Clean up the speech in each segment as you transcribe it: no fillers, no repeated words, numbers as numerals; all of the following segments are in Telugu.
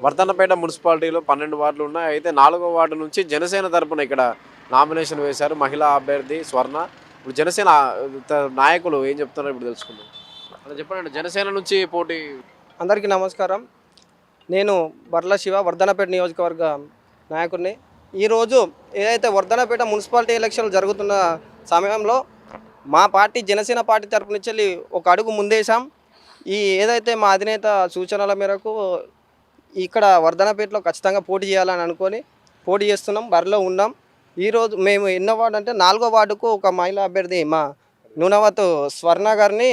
వర్ధన్నపేట మున్సిపాలిటీలో 12 వార్డులు ఉన్నాయి. అయితే 4వ వార్డు నుంచి జనసేన తరపున ఇక్కడ నామినేషన్ వేశారు మహిళా అభ్యర్థి స్వర్ణ. ఇప్పుడు జనసేన నాయకులు ఏం చెప్తున్నారో ఇప్పుడు తెలుసుకుందాం. అలా చెప్పండి, జనసేన నుంచి పోటీ. అందరికీ నమస్కారం. నేను బర్ల శివ, వర్ధన్నపేట నియోజకవర్గ నాయకుడిని. ఈరోజు ఏదైతే వర్ధన్నపేట మున్సిపాలిటీ ఎలక్షన్లు జరుగుతున్న సమయంలో మా పార్టీ జనసేన పార్టీ తరపు నుంచి ఒక అడుగు ముందేశాం. ఏదైతే మా అధినేత సూచనల మేరకు ఇక్కడ వర్ధన్నపేటలో ఖచ్చితంగా పోటీ చేయాలని అనుకొని పోటీ చేస్తున్నాం, బరిలో ఉన్నాం. ఈరోజు మేము ఎన్నో వార్డు అంటే 4వ వార్డుకు ఒక మహిళా అభ్యర్థి మా నూనవతు స్వర్ణ గారిని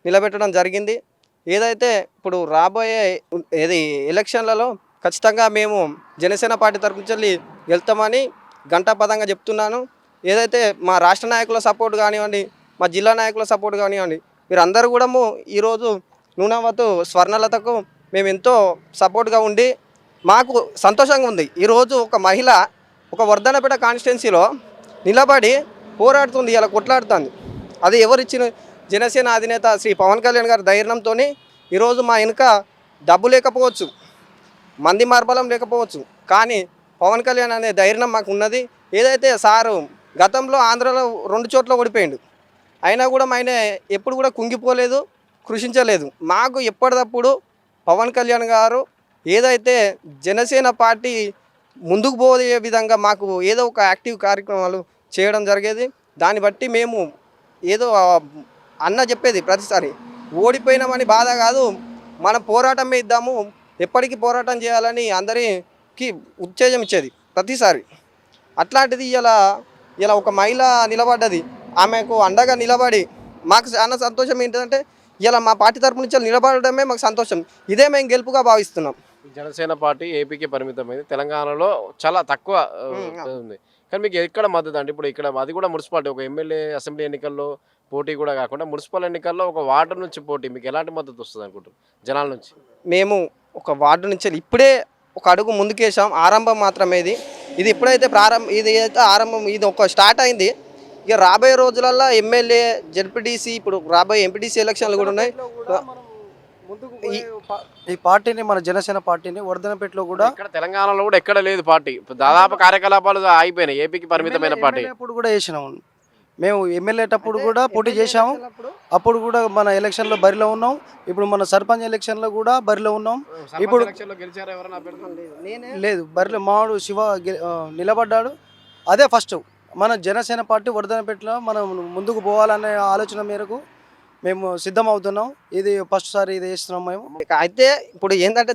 నిలబెట్టడం జరిగింది. ఏదైతే ఇప్పుడు రాబోయే ఎలక్షన్లలో ఖచ్చితంగా మేము జనసేన పార్టీ తరపు నుంచి వెళ్తామని ఘంటాపథంగా చెప్తున్నాను. ఏదైతే మా రాష్ట్ర నాయకుల సపోర్ట్ కానివ్వండి, మా జిల్లా నాయకుల సపోర్ట్ కానివ్వండి, మీరందరూ కూడా ఈరోజు నూనవతు స్వర్ణలతకు మేము ఎంతో సపోర్ట్గా ఉండి మాకు సంతోషంగా ఉంది. ఈరోజు ఒక మహిళ ఒక వర్ధన్నపేట కాన్స్టిట్యున్సీలో నిలబడి పోరాడుతుంది, ఇలా కొట్లాడుతుంది. అది ఎవరిచ్చిన జనసేన అధినేత శ్రీ పవన్ కళ్యాణ్ గారి ధైర్యంతో. ఈరోజు మా వెనుక డబ్బు లేకపోవచ్చు, మంది మార్బలం లేకపోవచ్చు, కానీ పవన్ కళ్యాణ్ అనే ధైర్యం మాకు ఉన్నది. ఏదైతే సారు గతంలో ఆంధ్రలో 2 చోట్ల ఓడిపోయిండు, అయినా కూడా ఆయన ఎప్పుడు కూడా కుంగిపోలేదు, కృషించలేదు. మాకు ఎప్పటికప్పుడు పవన్ కళ్యాణ్ గారు ఏదైతే జనసేన పార్టీ ముందుకు పోయే విధంగా మాకు ఏదో ఒక యాక్టివ్ కార్యక్రమాలు చేయడం జరిగేది. దాన్ని బట్టి మేము ఏదో అన్న చెప్పేది ప్రతిసారి ఓడిపోయినామని బాధ కాదు, మనం పోరాటమే ఇద్దాము, ఎప్పటికీ పోరాటం చేయాలని అందరికీ ఉత్తేజం ఇచ్చేది ప్రతిసారి. అట్లాంటిది ఇలా ఒక మహిళ నిలబడ్డది, ఆమెకు అండగా నిలబడి మాకు చాలా సంతోషం. ఏంటంటే ఇలా మా పార్టీ తరపు నుంచి నిలబడడమే మాకు సంతోషం. ఇదే మేము గెలుపుగా భావిస్తున్నాం. జనసేన పార్టీ ఏపీకి పరిమితమైంది, తెలంగాణలో చాలా తక్కువ ఉంది. కానీ మీకు ఎక్కడ మద్దతు అంటే ఇప్పుడు ఇక్కడ అది కూడా మున్సిపాలిటీ, ఒక ఎమ్మెల్యే అసెంబ్లీ ఎన్నికల్లో పోటీ కూడా కాకుండా మున్సిపల్ ఎన్నికల్లో ఒక వార్డు నుంచి పోటీ, మీకు ఎలాంటి మద్దతు వస్తుంది అనుకుంటారు జనాల నుంచి? మేము ఒక వార్డు నుంచి ఇప్పుడే ఒక అడుగు ముందుకేసాం, ఆరంభం మాత్రమే ఇది ఇప్పుడైతే ఇది అయితే ఆరంభం, ఇది ఒక స్టార్ట్ అయింది. ఇక రాబోయే రోజులలో ఎమ్మెల్యే, జెడ్పీటీసీ, ఇప్పుడు రాబోయే ఎంపీటీసీ ఎలక్షన్లు కూడా ఉన్నాయి. ఈ పార్టీని, మన జనసేన పార్టీని వర్ధన్నపేటలో కూడా, ఇక్కడ తెలంగాణలో కూడా ఎక్కడ లేదు పార్టీ, దాదాపు కార్యకలాపాలు అయిపోయినాయి. ఏపీకి పరిమితమైన పార్టీ అప్పుడు కూడా వేసినాము. మేము ఎమ్మెల్యేటప్పుడు కూడా పోటీ చేసాము, అప్పుడు కూడా మన ఎలక్షన్లో బరిలో ఉన్నాం. ఇప్పుడు మన సర్పంచ్ ఎలక్షన్లో కూడా బరిలో ఉన్నాం. ఇప్పుడు లేదు, బరిలో మావాడు శివ నిలబడ్డాడు. అదే ఫస్ట్ మన జనసేన పార్టీ వర్ధన్నపేటలో మనం ముందుకు పోవాలనే ఆలోచన మేరకు మేము సిద్ధమవుతున్నాం. ఇది ఫస్ట్ సారి ఇది వేస్తున్నాం మేము. అయితే ఇప్పుడు ఏంటంటే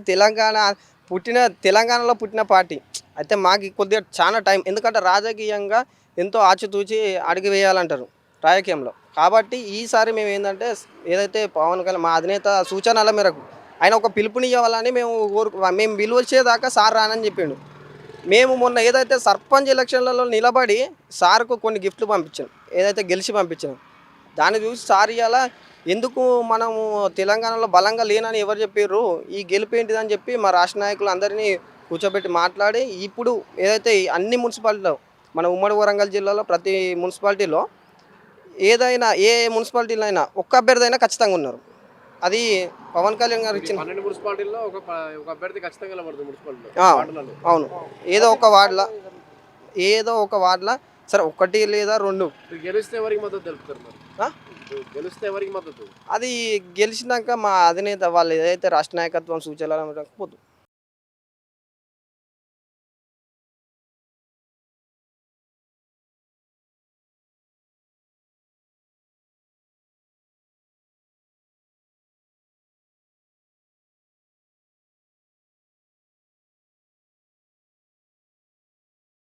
తెలంగాణలో పుట్టిన పార్టీ అయితే మాకు కొద్దిగా చాలా టైం, ఎందుకంటే రాజకీయంగా ఎంతో ఆచితూచి అడుగు వేయాలంటారు రాజకీయంలో. కాబట్టి ఈసారి మేము ఏంటంటే ఏదైతే పవన్ కళ్యాణ్ మా అధినేత సూచనల మేరకు ఆయన ఒక పిలుపునివ్వాలని మేము విలువచ్చేదాకా సార్ రానని చెప్పిండు. మేము మొన్న ఏదైతే సర్పంచ్ ఎలక్షన్లలో నిలబడి సార్కు కొన్ని గిఫ్ట్లు పంపించాం, ఏదైతే గెలిచి పంపించాం, దాన్ని చూసి సార్ ఇవాళ ఎందుకు మనము తెలంగాణలో బలంగా లేనని ఎవరు చెప్పారు, ఈ గెలుపు ఏంటిదని చెప్పి మా రాష్ట్ర నాయకులు అందరినీ కూర్చోబెట్టి మాట్లాడి ఇప్పుడు ఏదైతే అన్ని మున్సిపాలిటీలో మన ఉమ్మడి వరంగల్ జిల్లాలో ప్రతి మున్సిపాలిటీలో ఏదైనా ఏ మున్సిపాలిటీలో అయినా ఒక్క అభ్యర్థి అయినా ఖచ్చితంగా ఉన్నారు. అది పవన్ కళ్యాణ్ గారు ఇచ్చిన 12 మున్సిపాలిటీల్లో ఒక అభ్యర్థి ఖచ్చితంగా నిలబడుతుంది మున్సిపాలిటీలో. అవును, ఏదో ఒక వార్డులో సరే, 1 లేదా 2 గెలిస్తే ఎవరికి మద్దతు తెలుపుతారు? గెలిస్తే ఎవరికి మద్దతు? అది గెలిచినాక మా అధినేత వాళ్ళు ఏదైతే రాష్ట్ర నాయకత్వం సూచనలు పోతుంది.